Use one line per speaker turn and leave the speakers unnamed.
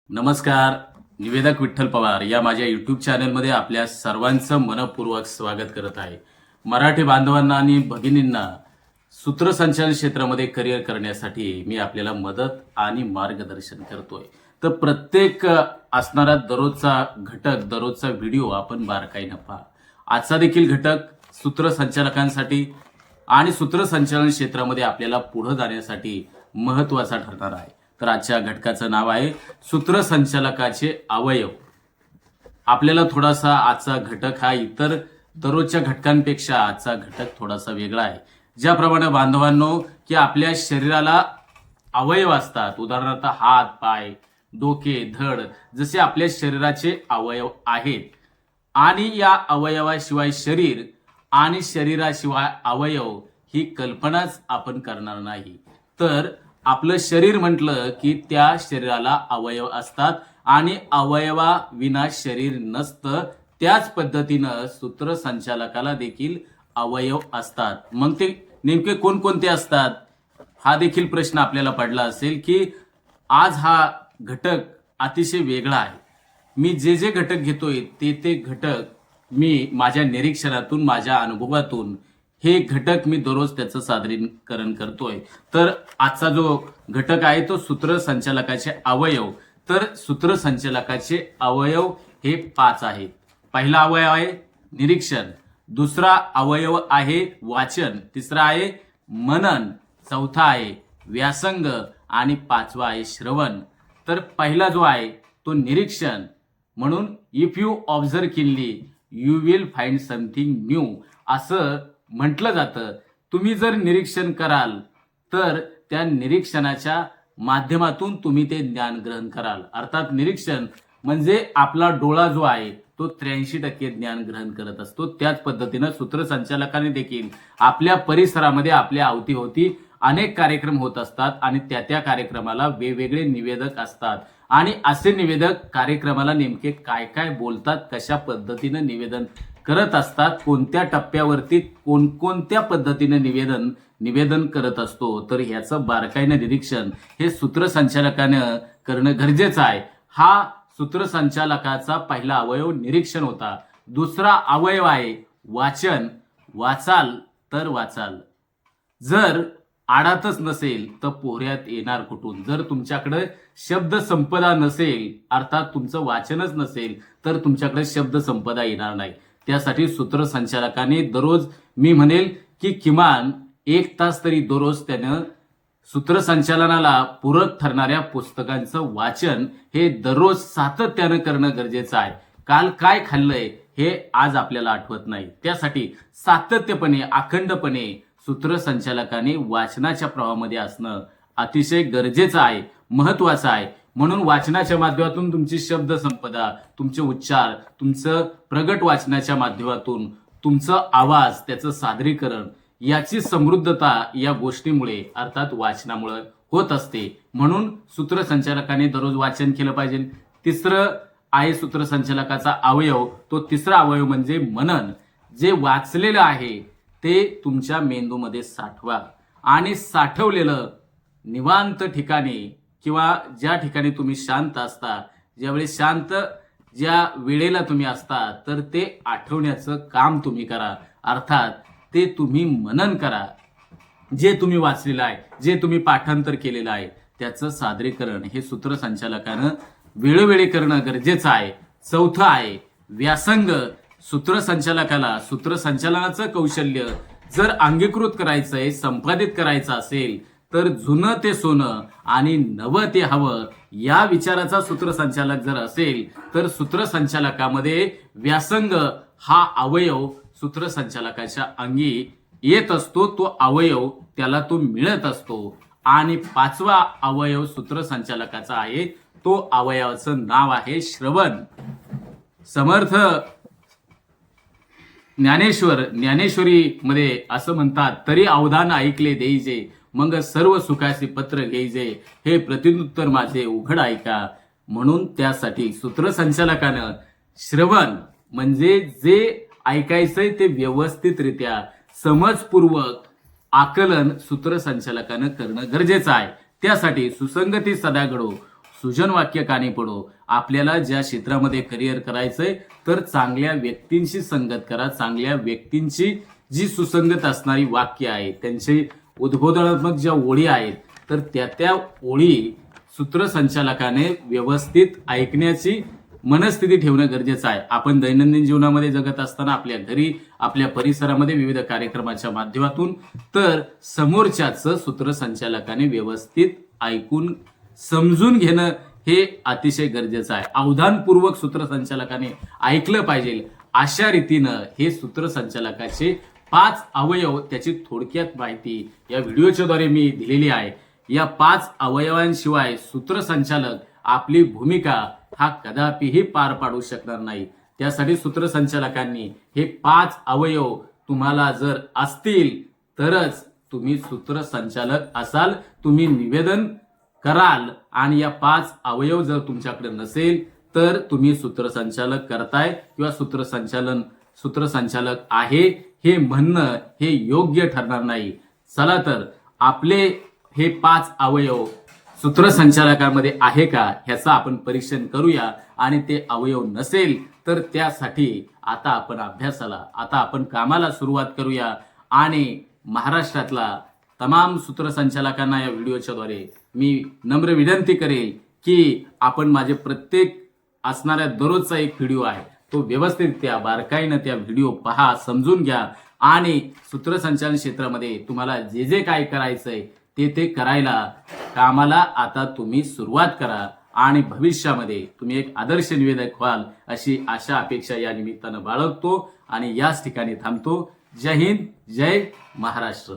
नमस्कार. निवेदक विठ्ठल पवार या माझ्या यूट्यूब चॅनलमध्ये आपल्या सर्वांचं मनपूर्वक स्वागत करत आहे. मराठी बांधवांना आणि भगिनींना सूत्रसंचालन क्षेत्रामध्ये करिअर करण्यासाठी मी आपल्याला मदत आणि मार्गदर्शन करतोय. तर प्रत्येक असणारा दररोजचा घटक, दररोजचा व्हिडिओ आपण बारकाईनं पहा. आजचा देखील घटक सूत्रसंचालकांसाठी आणि सूत्रसंचालन क्षेत्रामध्ये आपल्याला पुढे जाण्यासाठी महत्त्वाचा ठरणार आहे. तर आजच्या घटकाचं नाव आहे सूत्रसंचालकाचे अवयव. आपल्याला थोडासा आजचा घटक हा इतर दररोजच्या घटकांपेक्षा आजचा घटक थोडासा वेगळा आहे. ज्याप्रमाणे बांधवांनो की आपल्या शरीराला अवयव असतात, उदाहरणार्थ हात, पाय, डोके, धड, जसे आपल्या शरीराचे अवयव आहेत आणि या अवयवाशिवाय शरीर आणि शरीराशिवाय अवयव ही कल्पनाच आपण करणार नाही. तर आपलं शरीर म्हटलं की त्या शरीराला अवयव असतात आणि अवयवा विना शरीर नसतं. त्याच पद्धतीनं सूत्रसंचालकाला देखील अवयव असतात. मग ते नेमके कोणकोणते असतात हा देखील प्रश्न आपल्याला पडला असेल की आज हा घटक अतिशय वेगळा आहे. मी जे घटक घेतोय ते घटक मी माझ्या निरीक्षणातून, माझ्या अनुभवातून हे घटक मी दररोज त्याचं सादरीकरण करतोय. तर आजचा जो घटक आहे तो सूत्रसंचालकाचे अवयव. तर सूत्रसंचालकाचे अवयव हे 5 आहेत. पहिला अवयव आहे निरीक्षण, दुसरा अवयव आहे वाचन, तिसरा आहे मनन, चौथा आहे व्यासंग आणि पाचवा आहे श्रवण. तर पहिला जो आहे तो निरीक्षण, म्हणून if you observe Kinley you will find something new असं म्हटलं जातं. तुम्ही जर निरीक्षण कराल तर त्या निरीक्षणाच्या माध्यमातून तुम्ही ते ज्ञान ग्रहण कराल. अर्थात निरीक्षण म्हणजे आपला डोळा जो आहे तो 83% ज्ञान ग्रहण करत असतो. त्याच पद्धतीनं सूत्रसंचालकाने देखील आपल्या परिसरामध्ये, आपल्या अवतीभोवती अनेक कार्यक्रम होत असतात आणि त्या कार्यक्रमाला वेगवेगळे निवेदक असतात आणि असे निवेदक कार्यक्रमाला नेमके काय काय बोलतात, कशा पद्धतीनं निवेदन करत असतात, कोणत्या टप्प्यावरती कोणकोणत्या पद्धतीने निवेदन करत असतो, तर ह्याचं बारकाईनं निरीक्षण हे सूत्रसंचालकानं करणं गरजेचं आहे. हा सूत्रसंचालकाचा पहिला अवयव निरीक्षण होता. दुसरा अवयव आहे वाचन. वाचाल तर वाचाल. जर आडातच नसेल तर पोहऱ्यात येणार कुठून. जर तुमच्याकडे शब्द संपदा नसेल, अर्थात तुमचं वाचनच नसेल, तर तुमच्याकडे शब्द संपदा येणार नाही. त्यासाठी सूत्रसंचालकाने दररोज, मी म्हणेल की किमान 1 तास तरी दररोज त्यानं सूत्रसंचालनाला पूरक ठरणाऱ्या पुस्तकांचं वाचन हे दररोज सातत्यानं करणं गरजेचं आहे. काल काय खाल्लंय हे आज आपल्याला आठवत नाही. त्यासाठी सातत्यपणे, अखंडपणे सूत्रसंचालकाने वाचनाच्या प्रवाहामध्ये असणं अतिशय गरजेचं आहे, महत्वाचं आहे. म्हणून वाचनाच्या माध्यमातून तुमची शब्द संपदा, तुमचे उच्चार, तुमचं प्रगट वाचनाच्या माध्यमातून तुमचं आवाज, त्याचं सादरीकरण याची समृद्धता या गोष्टीमुळे, अर्थात वाचनामुळे होत असते. म्हणून सूत्रसंचालकाने दररोज वाचन केलं पाहिजे. तिसरं आहे सूत्रसंचालकाचा अवयव, तो तिसरा अवयव म्हणजे मनन. जे वाचलेलं आहे ते तुमच्या मेंदूमध्ये साठवा आणि साठवलेलं निवांत ठिकाणी किंवा ज्या ठिकाणी तुम्ही शांत असता, ज्यावेळी शांत ज्या वेळेला तुम्ही असता, तर ते आठवण्याचं काम तुम्ही करा. अर्थात ते तुम्ही मनन करा. जे तुम्ही वाचलेलं आहे, जे तुम्ही पाठांतर केलेलं आहे, त्याचं सादरीकरण हे सूत्रसंचालकानं वेळोवेळी करणं गरजेचं आहे. चौथं आहे व्यासंग. सूत्रसंचालकाला सूत्रसंचालनाचं कौशल्य जर अंगीकृत करायचंय, संपादित करायचं असेल, तर जुनं ते सोनं आणि नवं ते हवं या विचाराचा सूत्रसंचालक जर असेल, तर सूत्रसंचालकामध्ये व्यासंग हा अवयव सूत्रसंचालकाच्या अंगी येत असतो. तो अवयव त्याला तो मिळत असतो. आणि 5वा अवयव सूत्रसंचालकाचा आहे, तो अवयवाचं नाव आहे श्रवण. समर्थ ज्ञानेश्वरीमध्ये असं म्हणतात, तरी अवधान ऐकले देईजे, मग सर्व सुखाचे पत्र घेईजे, हे प्रतिनुत्तर माझे उघड ऐका. म्हणून त्यासाठी सूत्रसंचालकानं श्रवण म्हणजे जे ऐकायचंय ते व्यवस्थितरित्या, समजपूर्वक आकलन सूत्रसंचालकानं करणं गरजेचं आहे. त्यासाठी सुसंगती सदा घडो, सुजन वाक्य कानी पडो. आपल्याला ज्या क्षेत्रामध्ये करिअर करायचंय तर चांगल्या व्यक्तींशी संगत करा. चांगल्या व्यक्तींची जी सुसंगत असणारी वाक्य आहे, त्यांचे उद्बोधनात्मक ज्या ओळी आहेत, तर त्या ओळी सूत्रसंचालकाने व्यवस्थित ऐकण्याची मनस्थिती ठेवणं गरजेचं आहे. आपण दैनंदिन जीवनामध्ये जगत असताना आपल्या घरी, आपल्या परिसरामध्ये विविध कार्यक्रमाच्या माध्यमातून तर समोरच्याचं सूत्रसंचालकाने व्यवस्थित ऐकून समजून घेणं हे अतिशय गरजेचं आहे. अवधानपूर्वक सूत्रसंचालकाने ऐकलं पाहिजे. अशा रीतीनं हे सूत्रसंचालकाचे 5 अवयव, त्याची थोडक्यात माहिती या व्हिडिओच्या द्वारे मी दिलेली आहे. या 5 अवयवांशिवाय सूत्रसंचालक आपली भूमिका हा कदापिही पार पाडू शकणार नाही. त्यासाठी सूत्रसंचालकांनी हे 5 अवयव तुम्हाला जर असतील तरच तुम्ही सूत्रसंचालक असाल, तुम्ही निवेदन कराल. आणि या 5 अवयव जर तुमच्याकडे नसेल तर तुम्ही सूत्रसंचालक करताय किंवा सूत्रसंचालक आहे हे म्हणणं हे योग्य ठरणार नाही. चला तर आपले हे 5 अवयव सूत्रसंचालकामध्ये आहे का ह्याचं आपण परीक्षण करूया. आणि ते अवयव नसेल तर त्यासाठी आता आपण कामाला सुरुवात करूया. आणि महाराष्ट्रातला तमाम सूत्रसंचालकांना या व्हिडिओच्या द्वारे मी नम्र विनंती करेल की आपण माझे प्रत्येक असणाऱ्या दररोजचा एक व्हिडिओ आहे तो व्यवस्थित त्या बारकाईनं त्या व्हिडिओ पहा, समजून घ्या. आणि सूत्रसंचालन क्षेत्रामध्ये तुम्हाला जे जे काय करायचंय ते करायला कामाला आता तुम्ही सुरुवात करा. आणि भविष्यामध्ये तुम्ही एक आदर्श निवेदक व्हाल अशी आशा अपेक्षा या निमित्तानं बाळगतो आणि याच ठिकाणी थांबतो. जय हिंद, जय महाराष्ट्र.